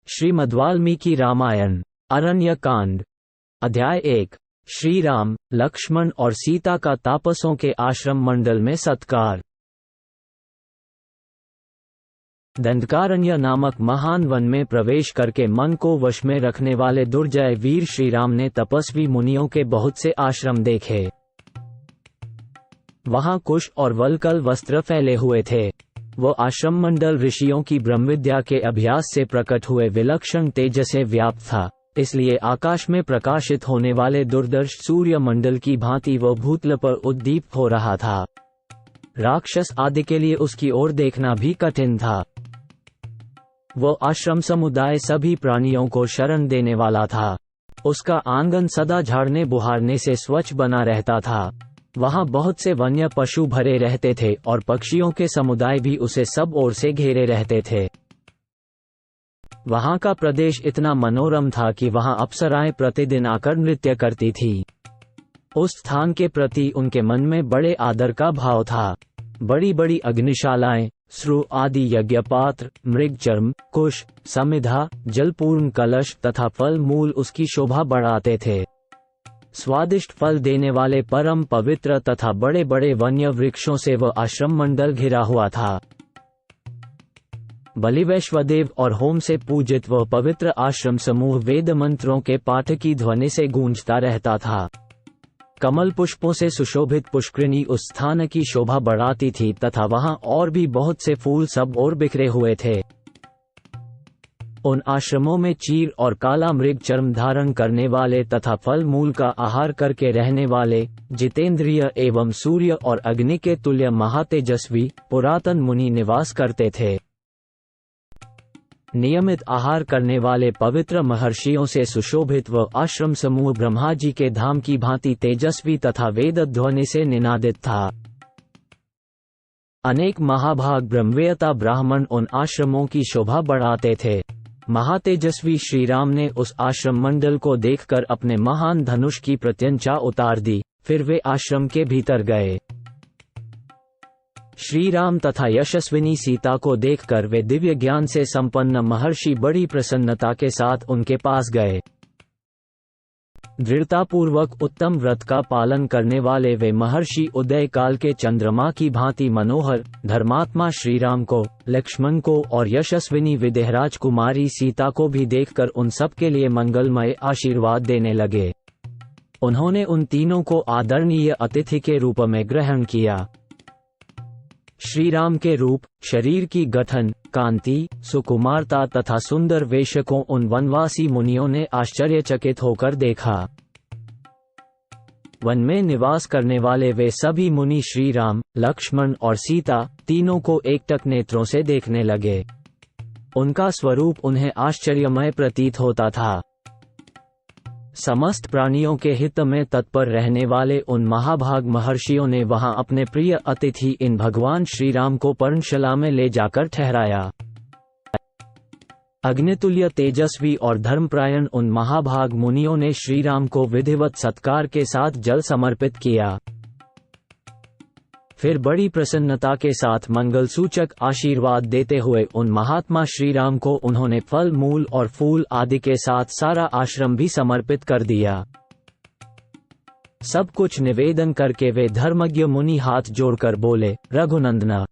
श्रीमद्वाल्मीकि रामायण अरण्य कांड अध्याय 1। श्री राम, लक्ष्मण और सीता का तापसों के आश्रम मंडल में सत्कार। दंडकारण्य नामक महान वन में प्रवेश करके मन को वश में रखने वाले दुर्जय वीर श्री राम ने तपस्वी मुनियों के बहुत से आश्रम देखे। वहां कुश और वल्कल वस्त्र फैले हुए थे। वो आश्रम मंडल ऋषियों की ब्रह्मविद्या के अभ्यास से प्रकट हुए विलक्षण तेज से व्याप्त था, इसलिए आकाश में प्रकाशित होने वाले दुर्दर्श सूर्य मंडल की भांति वो भूतल पर उद्दीप्त हो रहा था। राक्षस आदि के लिए उसकी ओर देखना भी कठिन था। वो आश्रम समुदाय सभी प्राणियों को शरण देने वाला था। उसका आंगन सदा झाड़ने बुहारने से स्वच्छ बना रहता था। वहां बहुत से वन्य पशु भरे रहते थे और पक्षियों के समुदाय भी उसे सब ओर से घेरे रहते थे। वहां का प्रदेश इतना मनोरम था कि वहां अप्सराएं प्रतिदिन आकर नृत्य करती थी। उस स्थान के प्रति उनके मन में बड़े आदर का भाव था। बड़ी बड़ी अग्निशालाएं, स्रु आदि यज्ञपात्र, मृगचर्म, कुश, समिधा, जलपूर्ण कलश तथा फल मूल उसकी शोभा बढ़ाते थे। स्वादिष्ट फल देने वाले परम पवित्र तथा बड़े बड़े वन्य वृक्षों से वह आश्रम मंडल घिरा हुआ था। बलिवैश्वदेव और होम से पूजित वह पवित्र आश्रम समूह वेद मंत्रों के पाठ की ध्वनि से गूंजता रहता था। कमल पुष्पों से सुशोभित पुष्करिणी उस स्थान की शोभा बढ़ाती थी तथा वहां और भी बहुत से फूल सब ओर बिखरे हुए थे। उन आश्रमों में चीर और काला मृग चर्म धारण करने वाले तथा फल मूल का आहार करके रहने वाले जितेंद्रिय एवं सूर्य और अग्नि के तुल्य महातेजस्वी पुरातन मुनि निवास करते थे। नियमित आहार करने वाले पवित्र महर्षियों से सुशोभित वह आश्रम समूह ब्रह्मा जी के धाम की भांति तेजस्वी तथा वेद ध्वनि से निनादित था। अनेक महाभाग ब्रह्मवेत्ता ब्राह्मण उन आश्रमों की शोभा बढ़ाते थे। महातेजस्वी श्री राम ने उस आश्रम मंडल को देखकर अपने महान धनुष की प्रत्यंचा उतार दी। फिर वे आश्रम के भीतर गए। श्री राम तथा यशस्विनी सीता को देखकर वे दिव्य ज्ञान से संपन्न महर्षि बड़ी प्रसन्नता के साथ उनके पास गए। दृढ़तापूर्वक उत्तम व्रत का पालन करने वाले वे महर्षि उदय काल के चंद्रमा की भांति मनोहर धर्मात्मा श्री राम को, लक्ष्मण को और यशस्विनी विदेहराज कुमारी सीता को भी देखकर उन सब के लिए मंगलमय आशीर्वाद देने लगे। उन्होंने उन तीनों को आदरणीय अतिथि के रूप में ग्रहण किया। श्री राम के रूप, शरीर की गठन, कांति, सुकुमारता तथा सुंदर वेश को उन वनवासी मुनियों ने आश्चर्यचकित होकर देखा। वन में निवास करने वाले वे सभी मुनि श्री राम, लक्ष्मण और सीता तीनों को एकटक नेत्रों से देखने लगे। उनका स्वरूप उन्हें आश्चर्यमय प्रतीत होता था। समस्त प्राणियों के हित में तत्पर रहने वाले उन महाभाग महर्षियों ने वहां अपने प्रिय अतिथि इन भगवान श्री राम को पर्णशाला में ले जाकर ठहराया। अग्नितुल्य तेजस्वी और धर्मप्रायण उन महाभाग मुनियों ने श्री राम को विधिवत सत्कार के साथ जल समर्पित किया। फिर बड़ी प्रसन्नता के साथ मंगल सूचक आशीर्वाद देते हुए उन महात्मा श्री राम को उन्होंने फल मूल और फूल आदि के साथ सारा आश्रम भी समर्पित कर दिया। सब कुछ निवेदन करके वे धर्मज्ञ मुनि हाथ जोड़कर बोले, रघुनंदना,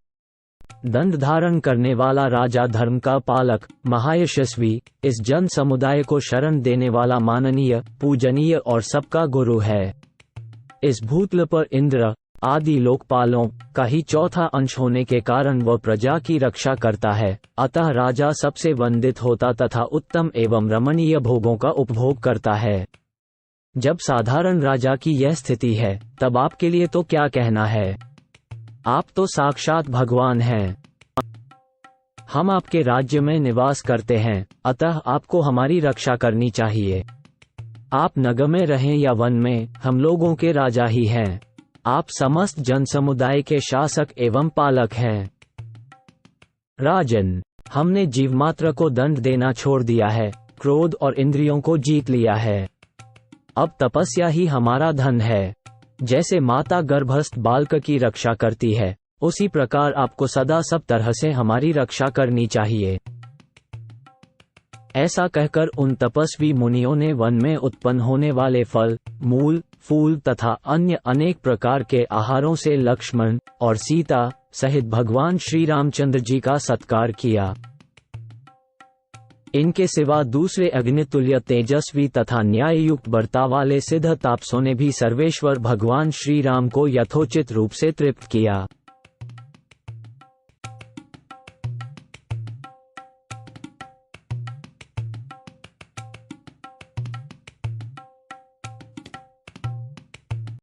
दंड धारण करने वाला राजा, धर्म का पालक, महायशस्वी, इस जन समुदाय को शरण देने वाला माननीय, पूजनीय और सबका गुरु है। इस भूतल पर इंद्र आदि लोकपालों का ही चौथा अंश होने के कारण वह प्रजा की रक्षा करता है। अतः राजा सबसे वंदित होता तथा उत्तम एवं रमणीय भोगों का उपभोग करता है। जब साधारण राजा की यह स्थिति है, तब आपके लिए तो क्या कहना है। आप तो साक्षात भगवान हैं। हम आपके राज्य में निवास करते हैं, अतः आपको हमारी रक्षा करनी चाहिए। आप नगर में रहें या वन में, हम लोगों के राजा ही हैं। आप समस्त जन समुदाय के शासक एवं पालक हैं। राजन, हमने जीवमात्र को दंड देना छोड़ दिया है, क्रोध और इंद्रियों को जीत लिया है। अब तपस्या ही हमारा धन है। जैसे माता गर्भस्थ बालक की रक्षा करती है, उसी प्रकार आपको सदा सब तरह से हमारी रक्षा करनी चाहिए। ऐसा कहकर उन तपस्वी मुनियों ने वन में उत्पन्न होने वाले फल, मूल, फूल तथा अन्य अनेक प्रकार के आहारों से लक्ष्मण और सीता सहित भगवान श्री रामचंद्र जी का सत्कार किया। इनके सिवा दूसरे अग्नितुल्य तेजस्वी तथा न्याययुक्त बर्ताव वाले सिद्ध तापसों ने भी सर्वेश्वर भगवान श्री राम को यथोचित रूप से तृप्त किया।